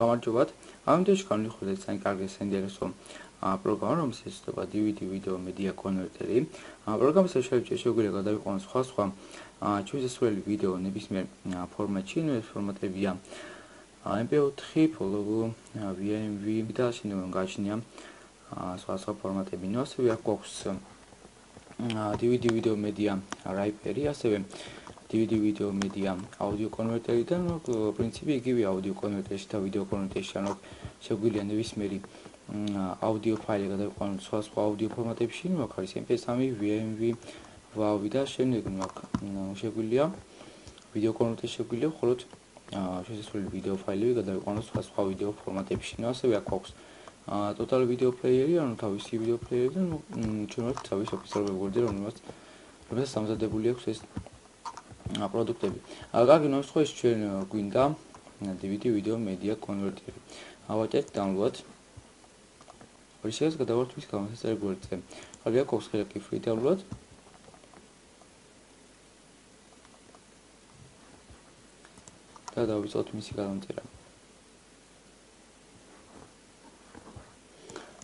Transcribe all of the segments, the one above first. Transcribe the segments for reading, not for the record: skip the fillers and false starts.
გამარჯობათ. ამ ვიდეოში განვიხილოთ ძალიან კარგი საინტერესო პროგრამა, რომელიც ეწოდება DVD ვიდეო მედია კონვერტერი. პროგრამის შეუძლია შეგვიძლია გადავიყვანოთ სხვა ჩვენი შესასვლელი ვიდეო ნებისმიერ ფორმატში, ეს ფორმატებია MP4, PLV, VMV და შეიძლება გააჩნია სხვა ფორმატები. ასევე აქვს DVD ვიდეო მედია რაიპერი, ასევე DVD ვიდეო მედია აუდიო კონვერტერი და პრინციპი იგივე აუდიო კონვერტერში და ვიდეო კონვერტერში, ანუ შეგვიძლია ნებისმიერი აუდიო ფაილი გადავიყვანოთ სხვა აუდიო ფორმატებში, აქ არის MP3, VMV, WAV და შემდეგ შეგვიძლია ვიდეო კონვერტერში შეგვიძლია მხოლოდ შესასვლელი ვიდეო ფაილები გადავიყვანოთ სხვა ვიდეო ფორმატებში. ასევე აქ აქვს total video player-ი, ანუ თავისი ვიდეო პლეიერი და ჩვენ ვართ თავის ოფიციალური ვებგვერდზე, რომელსაც სამზადებული აქვს ეს პროდუქტები. კარგი ნუსხაში ჩვენ გვინდა DVD ვიდეო მედია კონვერტერი. ავაჭერთ download. ორი შეეს გადავართ მის გამოსაცემ გვერდზე. ხალხი აქვს ხერხი free download. და დავიწყოთ მისი გადამწერა.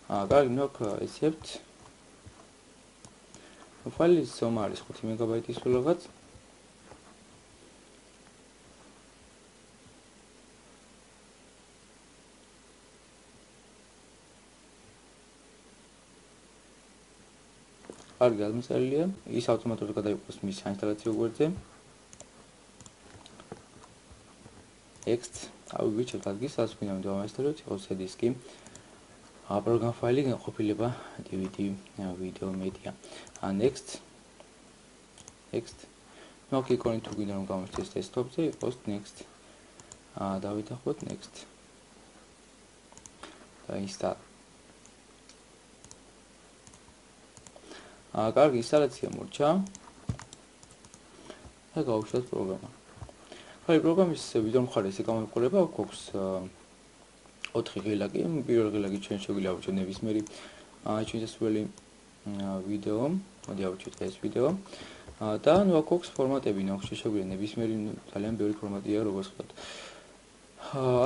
კარგი, accept. ფაილის ზომა არის 5 მეგაბაიტის რაღაც. კარგი, გადამწერილია. ის ავტომატურად გადაიყვანს მის საინსტალაციო გვერდზე. Next, ავიგვიჩვენთ ადგილს, სადაც გვინდა დავაინსტალოთ, იყოს დისკი. პროგრამ ფაილი განყოფილება DVD ვიდეო მედია. Next. აქ იკონი თუ გვინდა რომ გამოსცეს დესკტოპზე, იყოს next. დავითახოთ next. Install. კარგი ინსტალაცია მორჩა. და გავუშვათ პროგრამა. ხაი პროგრამის ვიდეო მხარეს გამოიყურება, აქვს 4 ღილაკი. პირველ ღილაკი ჩვენ შეგვიძლია ავუჩვენოთ ნებისმიერი ჩვენი შესასვლელი ვიდეო, მოდი ავუჩვენოთ ეს ვიდეო. და აქ აქვს ფორმატები, აქ შეგვიძლია ნებისმიერი ძალიან ბევრი ფორმატია, როგორც ხედავთ.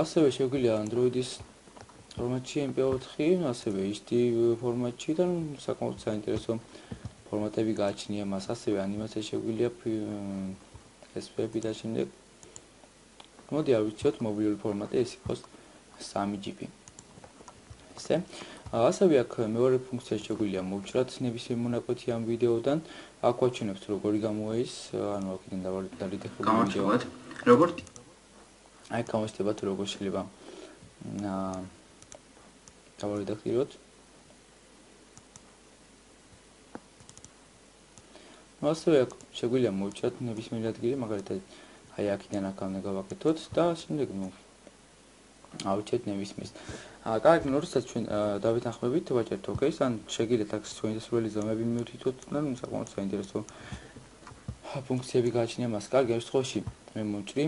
ასევე შეგვიძლია Android-ის ფორმატში MP4, ასევე HD ფორმატში და საკმაოდ საინტერესო ფორმატები გააჩნია მას, ასევე ანიმაცია შეგვიძლია SP და შემდეგ. მოდი ავირჩიოთ მობილური ფორმატი, ეს იყოს 3GB. ესე. ასევე აქ მეორე ფუნქცია შეგვიძლია მოვჭრათ ნებისმიერ მონაკვეთი ამ ვიდეოდან. აქ ვაჩვენებთ როგორი გამოეის, ანუ აქედან დავიდექროთ ვიდეო. როგორც აი გამოსდება თუ როგორ შეიძლება დავიდექროთ. ასევე აქ შეგვიძლია მოვჭრათ ნებისმიერი ადგილი, მაგალითად აი აქედან აქამდე გავაკეთოთ და შემდეგ ავჭერთ ნებისმიერს. კარგი, როდესაც ჩვენ დავითანხმებით, ვაჭერთ OK-ს, ან შეგიძლიათ აქ ჩვენი შესასვლელი ზომები მივთითოთ და საკმაოდ საინტერესო ფუნქციები გააჩნია მას. კარგი, ამ შემთხვევაში მე მოვჭრი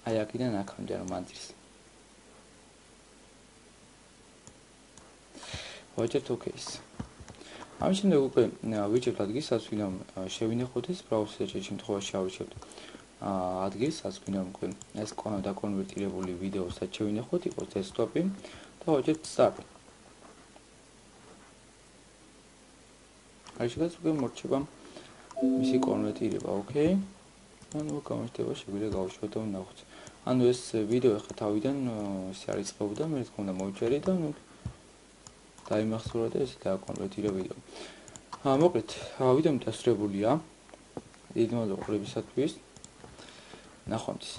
აი აქედან აქამდე რომ მანძილს. ვაჭერთ OK-ს. ამ შემდეგ უკვე ვიჭერთ ადგილს, სადაც ვინდა შევინახოთ ეს ბრაუზერში შემთხვევაში ავირჩევთ ადგილს, სადაც ვინდა უკვე ეს დაკონვერტირებული ვიდეო სადაც შევინახოთ, იყოს დესკტოპი და ვაჭერთ start. აი შეგაც უკვე მორჩება მისი კონვერტირება, OK? ანუ გამოსდება შეგვიძლია გავუშვათ და ვნახოთ. ანუ ეს ვიდეო ხა თავიდან ისე არის წყობდა, მე თქმა უნდა მოვჭერი და დაიმახსოვრა და ესე დააკონვერტირა ვიდეო. მოკლედ, ვიდეო დასრულებულია. დიდი მადლობა ყურებისათვის. ნახვამდის.